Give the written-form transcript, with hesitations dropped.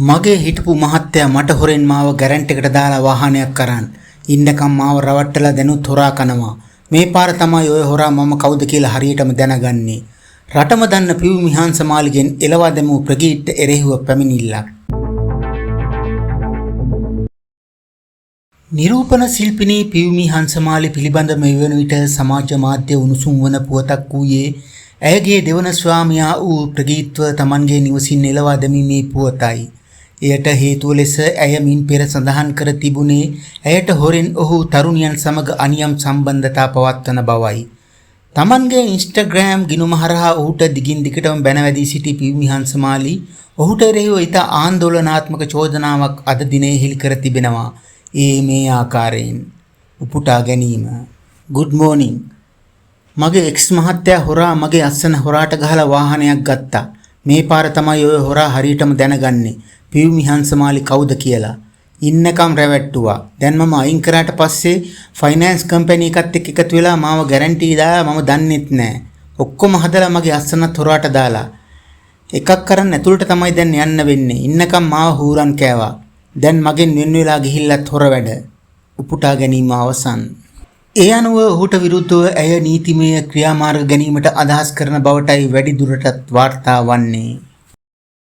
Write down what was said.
මගේ හිටපු මහත්තයා මට හොරෙන් මාව ගැරන්ට් එකට දාලා වාහනයක් කරන් ඉන්නකම් මාව රවට්ටලා දැනුත් හොරා කනවා. මේ පාර තමයි ඔය හොරා මම කවුද කියලා හරියටම දැනගන්නේ. රටම දන්න පියුමි හංසමාලිගෙන් එලවා දැමූ ප්‍රගීට්ට එරෙහිව පැමිණිල්ලක්. නිරූපණ ශිල්පිනී පියුමි හංසමාලි පිළිබඳ මෙවන විට සමාජ මාධ්‍ය උණුසුම් වන පුවතක් වූයේ ඇයගේ දෙවන ස්වාමියා වූ ප්‍රගීත්ව තමන්ගේ නිවසින් එලවා දැමීමේ පුවතයි. එයට හේතුව ලෙස ඇය මින් පෙර සඳහන් කර තිබුණේ ඇයට හොරෙන් ඔහු තරුණියන් සමග අනියම් සම්බන්ධතා පවත්වන බවයි. තමන්ගේ ඉන්ස්ටාග්‍රෑම් ගිණුම හරහා ඔහුට දිගින් දිගටම බැනවැදී සිටි පියුමි හංසමාලි ඔහුට එරෙහිව ඉතා ආందోලනාත්මක චෝදනාවක් අද දිනේ හෙළි කර තිබෙනවා. මේ ආකාරයෙන් උපුටා ගැනීම. good morning. මගේ එක්ස් මහත්තයා හොරා මගේ අස්සන හොරාට ගහලා වාහනයක් ගත්තා. මේ පාර තමයි ඔය හොරා හරියටම දැනගන්නේ. පියුමි හංසමාලි කවුද කියලා. ඉන්නකම් රැවට්ටුවා. දැන් මම අයින් කරාට පස්සේ ෆයිනෑන්ස් කම්පැනි එකත් එක්ක එකතු වෙලා මාව ගැරන්ටි දාලා මම දන්නෙත් නෑ. ඔක්කොම හදලා මගේ අස්සනත් හොරාට දාලා. එකක් කරන් ඇතුළට තමයි දැන් යන්න වෙන්නේ. ඉන්නකම් මාව හූරන් කෑවා. දැන් මගෙන් වෙන වෙලා ගිහිල්ලත් හොර වැඩ. උපුටා ගැනීම අවසන්. ඒ අනුව ඔහුට විරුද්ධව ඇය නීතිමය ක්‍රියාමාර්ග ගැනීමට අදහස් කරන බවටයි වැඩි දුරටත් වාර්තා වන්නේ.